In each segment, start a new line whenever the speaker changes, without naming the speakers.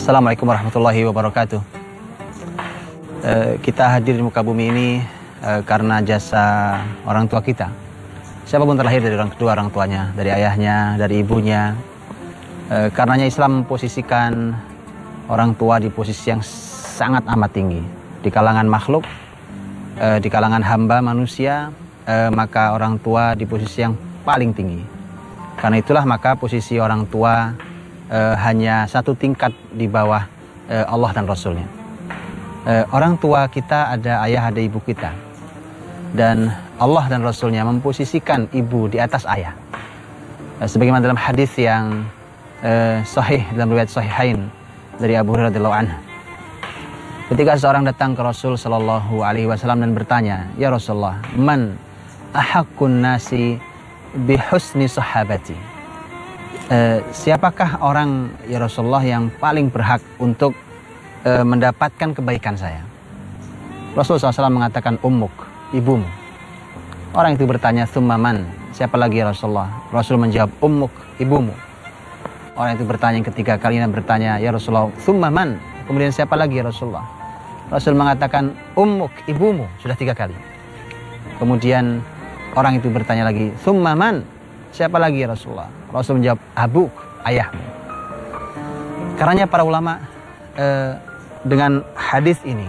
Assalamualaikum warahmatullahi wabarakatuh. Kita hadir di muka bumi ini karena jasa orang tua kita. Siapapun terlahir dari kedua orang tuanya, dari ayahnya, dari ibunya. Karenanya Islam memposisikan orang tua di posisi yang sangat amat tinggi di kalangan makhluk, di kalangan hamba manusia. Maka orang tua di posisi yang paling tinggi. Karena itulah maka posisi orang tua hanya satu tingkat di bawah Allah dan Rasulnya. Orang tua kita ada ayah, ada ibu kita. Dan Allah dan Rasulnya memposisikan ibu di atas ayah. Sebagaimana dalam hadis yang sahih dalam riwayat Sahihain dari Abu Hurairah radhiyallahu anhu. Ketika seorang datang ke Rasul sallallahu alaihi wasallam dan bertanya, "Ya Rasulullah, man ahaqqun nasi bihusni sahabati?" Siapakah orang ya Rasulullah yang paling berhak untuk mendapatkan kebaikan saya? Rasulullah SAW mengatakan ummuk, ibumu. Orang itu bertanya tsumma man, siapa lagi ya Rasulullah? Rasul menjawab ummuk, ibumu. Orang itu bertanya yang ketiga kalinya bertanya ya Rasulullah tsumma man, kemudian siapa lagi ya Rasulullah? Rasul mengatakan ummuk, ibumu, sudah 3 kali. Kemudian orang itu bertanya lagi tsumma man, siapa lagi ya Rasulullah? Rasul menjawab abuk, ayahmu. Karenanya para ulama dengan hadis ini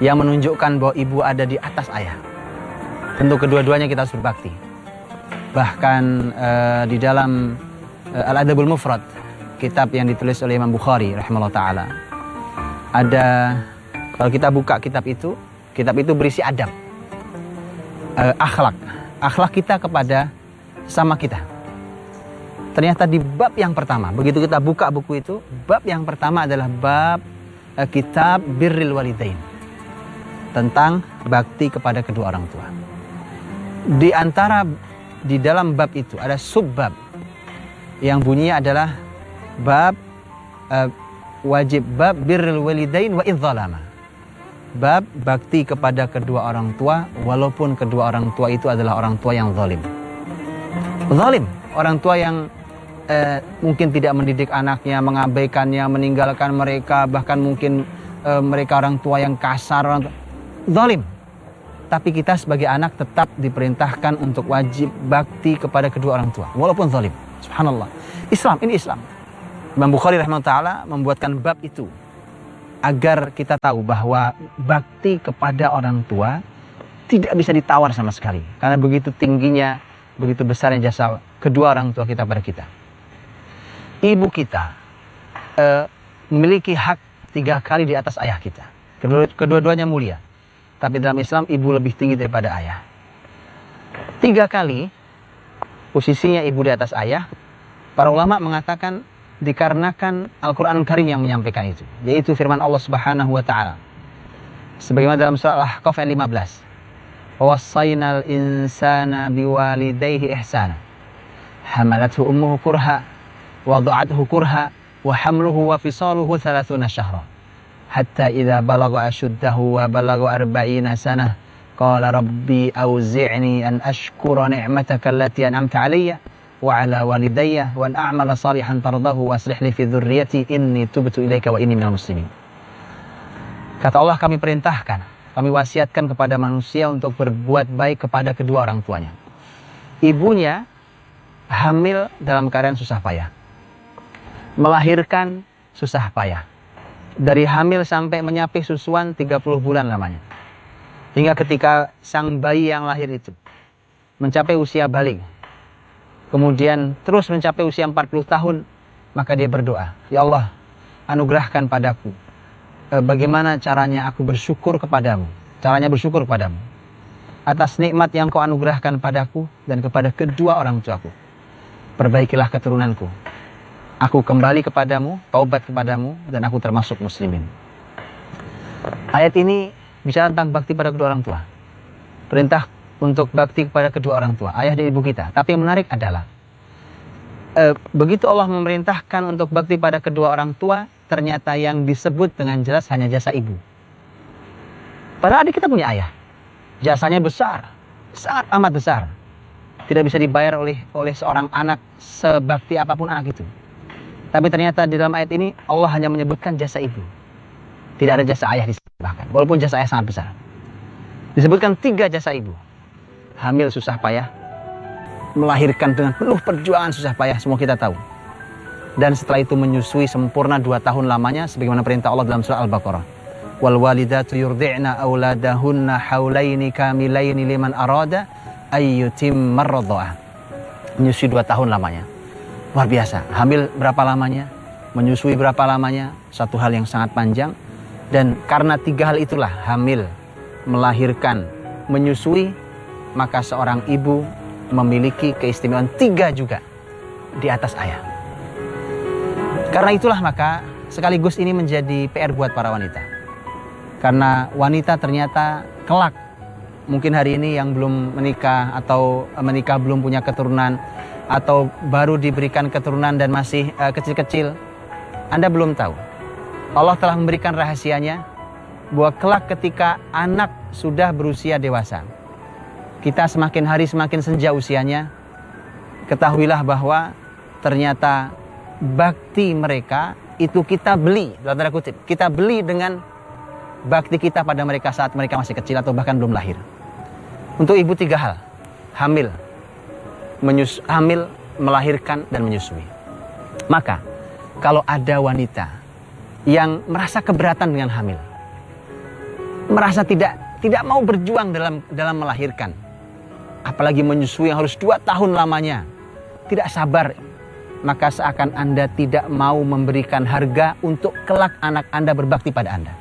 yang menunjukkan bahwa ibu ada di atas ayah. Tentu kedua-duanya kita harus berbakti. Bahkan di dalam Al-Adabul Mufrad, kitab yang ditulis oleh Imam Bukhari rahimahullah ta'ala, ada, kalau kita buka kitab itu berisi adab, akhlak kita kepada sama kita. Ternyata di bab yang pertama, begitu kita buka buku itu, bab yang pertama adalah bab kitab birril walidain, tentang bakti kepada kedua orang tua. Di dalam bab itu ada subbab yang bunyinya adalah bab wajib bab birril walidain wa idzalama. Bab bakti kepada kedua orang tua walaupun kedua orang tua itu adalah orang tua yang zalim. Zalim, orang tua yang mungkin tidak mendidik anaknya, mengabaikannya, meninggalkan mereka, bahkan mungkin mereka orang tua yang kasar, zalim. Tapi kita sebagai anak tetap diperintahkan untuk wajib bakti kepada kedua orang tua walaupun zalim. Subhanallah. Ini Islam. Imam Bukhari rahimahullah ta'ala membuatkan bab itu agar kita tahu bahwa bakti kepada orang tua tidak bisa ditawar sama sekali, karena begitu tingginya, begitu besarnya jasa kedua orang tua kita pada kita. Ibu kita memiliki hak 3 kali di atas ayah kita. Kedua-duanya mulia. Tapi dalam Islam ibu lebih tinggi daripada ayah. 3 kali posisinya ibu di atas ayah. Para ulama mengatakan dikarenakan Al-Quran Karim yang menyampaikan itu. Yaitu firman Allah Subhanahu wa ta'ala. Sebagaimana dalam surah Al-Ahqaf ayat 15. Wassaynal insana biwalidayhi ihsana. Hamalathu ummuhu kurha وضعته كرها وحمله وفصاله 30 شهرا حتى إذا بلغ أشده وبلغ 40 سنة قال ربي أوزعني أن أشكر نعمتك التي أنعمت علي وعلى والدي وأن أعمل صالحا ترضاه وأصلح لي في ذريتي إني تبت إليك وإني من المسلمين. Kata Allah, kami perintahkan, kami wasiatkan kepada manusia untuk berbuat baik kepada kedua orang tuanya. Ibunya hamil dalam keadaan susah payah, melahirkan susah payah. Dari hamil sampai menyapih susuan 30 bulan lamanya. Hingga ketika sang bayi yang lahir itu mencapai usia balik, kemudian terus mencapai usia 40 tahun, maka dia berdoa, "Ya Allah, anugerahkan padaku bagaimana caranya aku bersyukur kepadamu. Caranya bersyukur kepadamu atas nikmat yang kau anugerahkan padaku dan kepada kedua orang tuaku. Perbaikilah keturunanku. Aku kembali kepadamu, taubat kepadamu, dan aku termasuk muslimin." Ayat ini bicara tentang bakti pada kedua orang tua. Perintah untuk bakti kepada kedua orang tua, ayah dan ibu kita. Tapi yang menarik adalah begitu Allah memerintahkan untuk bakti pada kedua orang tua, ternyata yang disebut dengan jelas hanya jasa ibu. Padahal adik kita punya ayah, jasanya besar, sangat amat besar. Tidak bisa dibayar oleh seorang anak sebakti apapun anak itu. Tapi ternyata di dalam ayat ini Allah hanya menyebutkan jasa ibu. Tidak ada jasa ayah disebutkan. Walaupun jasa ayah sangat besar. Disebutkan 3 jasa ibu. Hamil susah payah, melahirkan dengan penuh perjuangan susah payah, semua kita tahu. Dan setelah itu menyusui sempurna 2 tahun lamanya, sebagaimana perintah Allah dalam surah Al-Baqarah. Wal walidatu yurdi'na auladahunna haulaini kamilaini liman arada ayyutimma ar-radha'ah. Menyusui 2 tahun lamanya. Luar biasa. Hamil berapa lamanya? Menyusui berapa lamanya? Satu hal yang sangat panjang. Dan karena 3 hal itulah, hamil, melahirkan, menyusui, maka seorang ibu memiliki keistimewaan 3 juga di atas ayah. Karena itulah maka sekaligus ini menjadi PR buat para wanita. Karena wanita ternyata kelak, mungkin hari ini yang belum menikah atau menikah belum punya keturunan, atau baru diberikan keturunan dan masih kecil-kecil, Anda belum tahu. Allah telah memberikan rahasianya bahwa kelak ketika anak sudah berusia dewasa, kita semakin hari semakin senja usianya, ketahuilah bahwa ternyata bakti mereka itu kita beli, dalam tanda kutip, kita beli dengan bakti kita pada mereka saat mereka masih kecil atau bahkan belum lahir. Untuk ibu 3 hal: hamil, melahirkan, dan menyusui. Maka kalau ada wanita yang merasa keberatan dengan hamil, merasa tidak mau berjuang dalam melahirkan, apalagi menyusui yang harus 2 tahun lamanya, tidak sabar, maka seakan Anda tidak mau memberikan harga untuk kelak anak Anda berbakti pada Anda.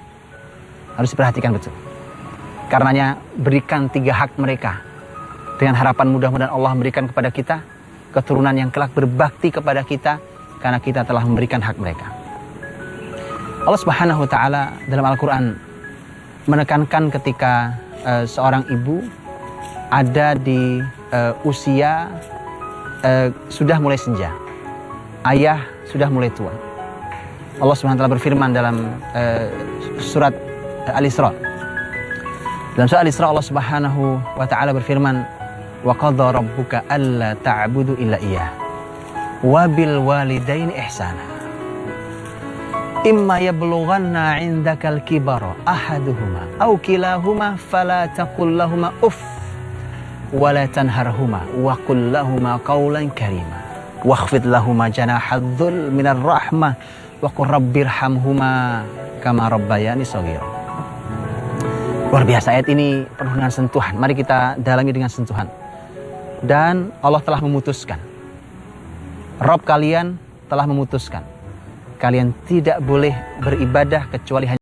Harus diperhatikan betul. Karenanya berikan 3 hak mereka, dengan harapan mudah-mudahan Allah memberikan kepada kita keturunan yang kelak berbakti kepada kita, karena kita telah memberikan hak mereka. Allah Subhanahu wa Ta'ala dalam Al-Quran menekankan ketika seorang ibu ada di usia sudah mulai senja, ayah sudah mulai tua. Allah Subhanahu wa Ta'ala berfirman dalam surat Al-Isra. Dalam surat Al-Isra Allah Subhanahu wa Ta'ala berfirman, wa qadha rabbuka alla ta'budu illa iyyah wa bil walidaini ihsana imma yablughanna 'indakal kibara ahaduhuma aw kilahuma fala taqul lahumā uff wa la tanharhumā wa qul lahumā qawlan karīmā wakhfid lahumā janāhadh dhul minar rahmah wa qur rabbirhamhumā kama rabbayani shaghīra. Luar biasa, ayat ini penuh dengan sentuhan. Mari kita dalami dengan sentuhan. Dan Allah telah memutuskan, Rabb kalian telah memutuskan, kalian tidak boleh beribadah kecuali hanya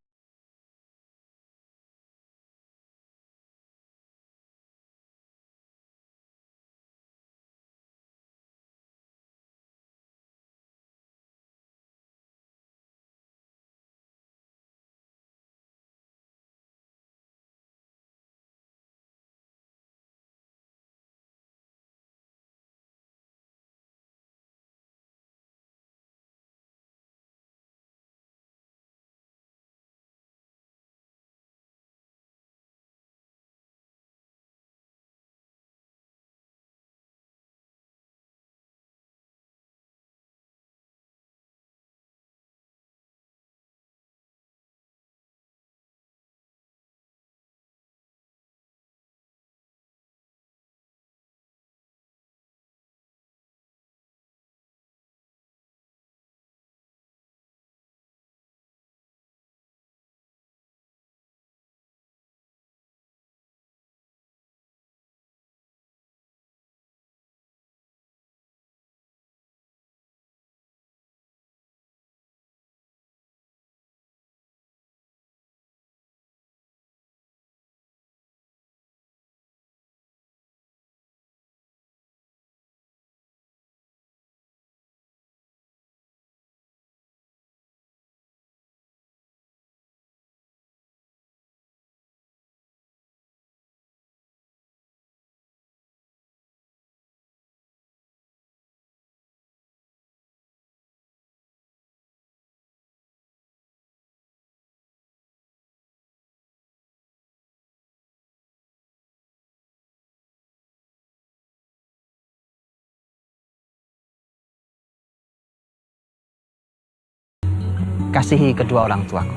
kasihi kedua orang tuaku.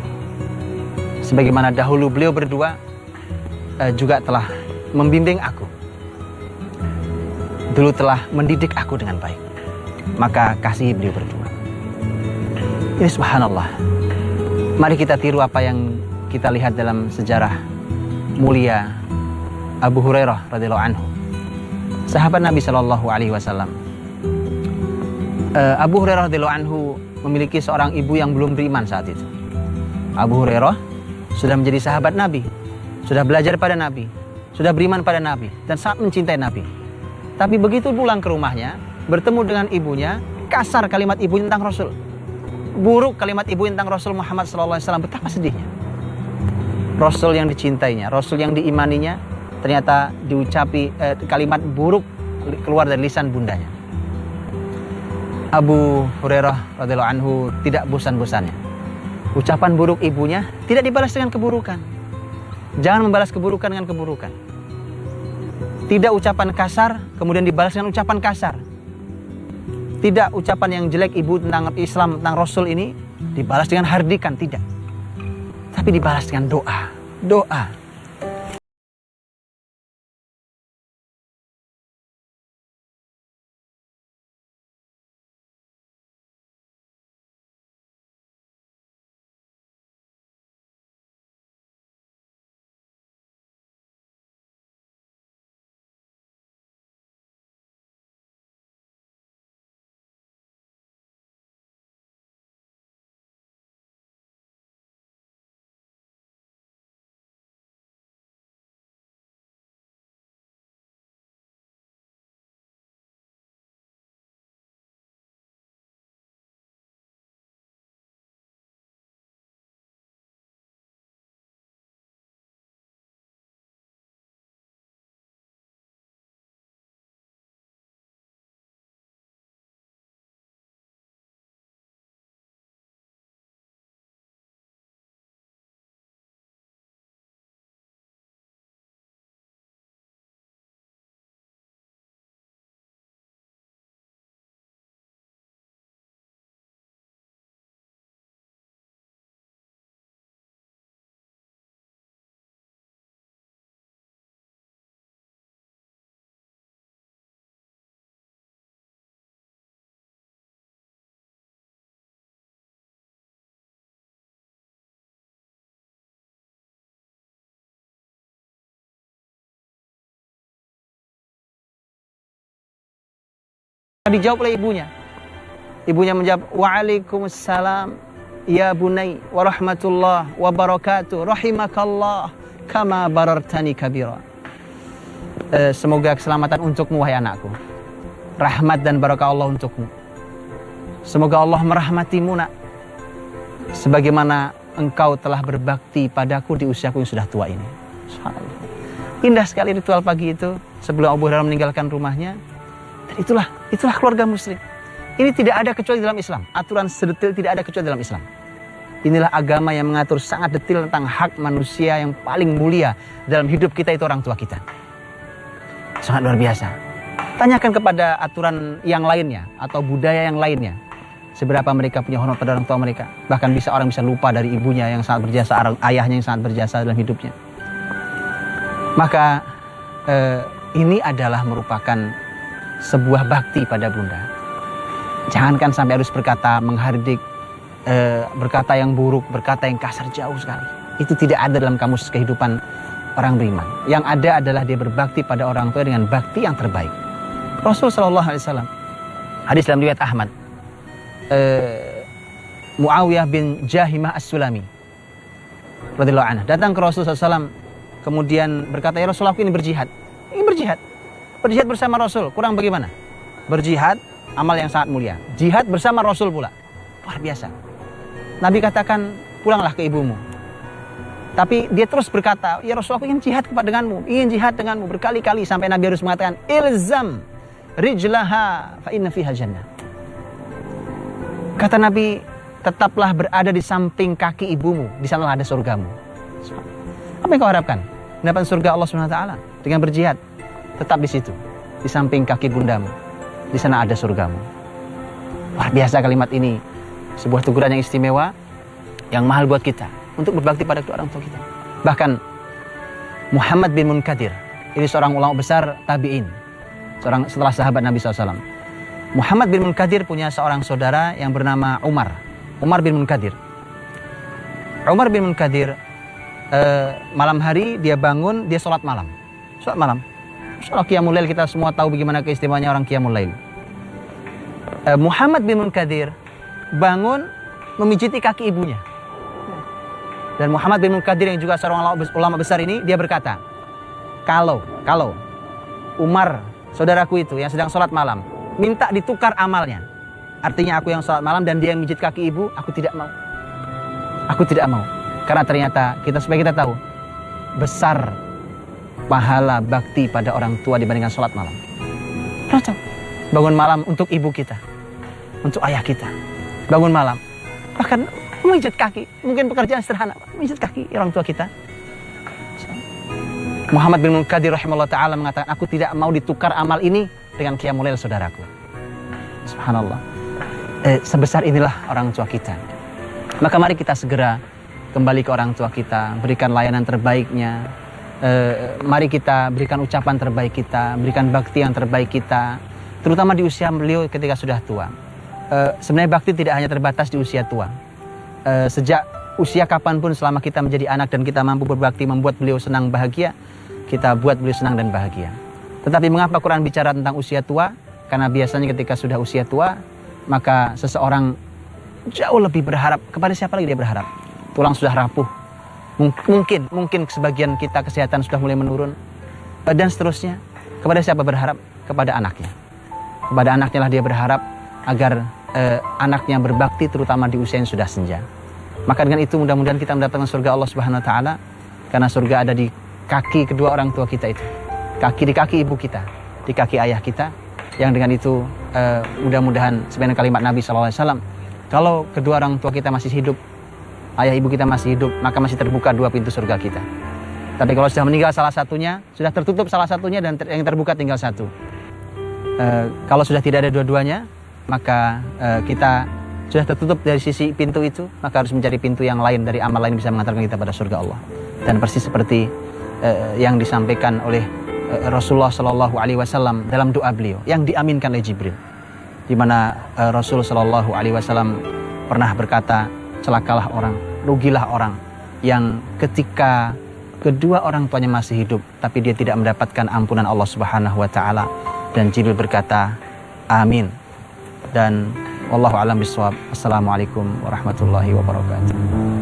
Sebagaimana dahulu beliau berdua juga telah membimbing aku. Dulu telah mendidik aku dengan baik. Maka kasihi beliau berdua. Ini subhanallah. Mari kita tiru apa yang kita lihat dalam sejarah mulia Abu Hurairah radhiyallahu anhu, sahabat Nabi Shallallahu Alaihi Wasallam. Abu Hurairah radhiyallahu anhu memiliki seorang ibu yang belum beriman saat itu. Abu Hurairah sudah menjadi sahabat Nabi, sudah belajar pada Nabi, sudah beriman pada Nabi, dan sangat mencintai Nabi. Tapi begitu pulang ke rumahnya, bertemu dengan ibunya, kasar kalimat ibunya tentang Rasul, buruk kalimat ibunya tentang Rasul Muhammad SAW. Betapa sedihnya. Rasul yang dicintainya, Rasul yang diimaninya, ternyata diucapi kalimat buruk keluar dari lisan bundanya. Abu Hurairah radhiyallahu anhu tidak bosan-bosannya. Ucapan buruk ibunya tidak dibalas dengan keburukan. Jangan membalas keburukan dengan keburukan. Tidak ucapan kasar kemudian dibalas dengan ucapan kasar. Tidak ucapan yang jelek ibu tentang Islam, tentang Rasul ini dibalas dengan hardikan, tidak. Tapi dibalas dengan doa. Doa. Dijawab oleh ibunya. Ibunya menjawab, "Waalaikumsalam ya bunai wa rahmatullah wa barakatuh, rahimakallah kama barartani kabira." Semoga keselamatan untukmu wahai anakku. Rahmat dan barakah Allah untukmu. Semoga Allah merahmatimu nak, sebagaimana engkau telah berbakti padaku di usiaku yang sudah tua ini. Indah sekali ritual pagi itu sebelum Abu Hurairah meninggalkan rumahnya. Dan itulah keluarga muslim. Ini tidak ada kecuali dalam Islam. Aturan sedetil tidak ada kecuali dalam Islam. Inilah agama yang mengatur sangat detil tentang hak manusia yang paling mulia dalam hidup kita, itu orang tua kita. Sangat luar biasa. Tanyakan kepada aturan yang lainnya atau budaya yang lainnya, seberapa mereka punya hormat pada orang tua mereka. Bahkan orang bisa lupa dari ibunya yang sangat berjasa, ayahnya yang sangat berjasa dalam hidupnya. Maka ini adalah merupakan sebuah bakti pada bunda. Jangankan sampai harus berkata menghardik, berkata yang buruk, berkata yang kasar, jauh sekali. Itu tidak ada dalam kamus kehidupan orang beriman. Yang ada adalah dia berbakti pada orang tua dengan bakti yang terbaik. Rasul Shallallahu Alaihi Wasallam, hadis dalam riwayat Ahmad, Muawiyah bin Jahimah As-Sulami radhiyallahu anhu datang ke Rasul SAW, kemudian berkata, "Ya Rasul, aku ini berjihad." Ini berjihad bersama Rasul, kurang bagaimana? Berjihad, amal yang sangat mulia. Jihad bersama Rasul pula, luar biasa. Nabi katakan, pulanglah ke ibumu. Tapi dia terus berkata, "Ya Rasul, aku ingin jihad denganmu, berkali-kali sampai Nabi harus mengatakan, "Ilzam rijlaha fa inna fiha jannah." Kata Nabi, tetaplah berada di samping kaki ibumu, di sanalah ada surgamu. Apa yang kau harapkan? Mendapat surga Allah SWT dengan berjihad. Tetap di situ, di samping kaki bundamu, di sana ada surgamu. Luar biasa kalimat ini, sebuah teguran yang istimewa yang mahal buat kita untuk berbakti pada kedua orang tua kita. Bahkan Muhammad bin Munkadir, ini seorang ulama besar tabi'in, setelah sahabat Nabi SAW. Muhammad bin Munkadir punya seorang saudara yang bernama Umar bin Munkadir. Umar bin Munkadir malam hari dia bangun, dia sholat malam. Sholat qiyamul lail, kita semua tahu bagaimana keistimewaannya orang qiyamul lail. Muhammad bin Munkadir bangun memijiti kaki ibunya. Dan Muhammad bin Munkadir yang juga seorang ulama besar ini, dia berkata, kalau Umar, saudaraku itu yang sedang sholat malam, minta ditukar amalnya, artinya aku yang sholat malam dan dia yang mijit kaki ibu, aku tidak mau. Karena ternyata supaya kita tahu besar pahala bakti pada orang tua dibandingkan sholat malam. Bangun malam untuk ibu kita, untuk ayah kita, bangun malam, bahkan memijit kaki, mungkin pekerjaan sederhana, memijit kaki orang tua kita. Muhammad bin Munkadir rahimahullah ta'ala mengatakan, aku tidak mau ditukar amal ini dengan qiyamul lail saudaraku. Subhanallah. Sebesar inilah orang tua kita. Maka mari kita segera kembali ke orang tua kita, berikan layanan terbaiknya. Mari kita berikan ucapan terbaik kita, berikan bakti yang terbaik kita, terutama di usia beliau ketika sudah tua. Sebenarnya bakti tidak hanya terbatas di usia tua. Sejak usia kapanpun selama kita menjadi anak dan kita mampu berbakti membuat beliau senang bahagia, kita buat beliau senang dan bahagia. Tetapi mengapa Quran bicara tentang usia tua? Karena biasanya ketika sudah usia tua, maka seseorang jauh lebih berharap. Kepada siapa lagi dia berharap? Tulang sudah rapuh. Mungkin sebagian kita kesehatan sudah mulai menurun. Dan seterusnya. Kepada siapa berharap? Kepada anaknya. Kepada anaknya lah dia berharap agar anaknya berbakti terutama di usia yang sudah senja. Maka dengan itu mudah-mudahan kita mendapatkan surga Allah Subhanahu wa taala, karena surga ada di kaki kedua orang tua kita itu. Di kaki ibu kita, di kaki ayah kita. Yang dengan itu mudah-mudahan sebenarnya kalimat Nabi SAW, kalau kedua orang tua kita masih hidup, ayah ibu kita masih hidup, maka masih terbuka dua pintu surga kita. Tapi kalau sudah meninggal salah satunya, sudah tertutup salah satunya dan yang terbuka tinggal satu. Kalau sudah tidak ada dua-duanya, maka kita sudah tertutup dari sisi pintu itu, maka harus mencari pintu yang lain dari amal lain bisa mengantarkan kita pada surga Allah. Dan persis seperti yang disampaikan oleh Rasulullah Shallallahu Alaihi Wasallam dalam doa beliau yang diaminkan oleh Jibril, di mana Rasul Shallallahu Alaihi Wasallam pernah berkata, celakalah orang, rugilah orang yang ketika kedua orang tuanya masih hidup tapi dia tidak mendapatkan ampunan Allah Subhanahu Wa Taala. Dan Jibril berkata, amin. Dan wallahu a'lam bishawab. Assalamualaikum warahmatullahi wabarakatuh.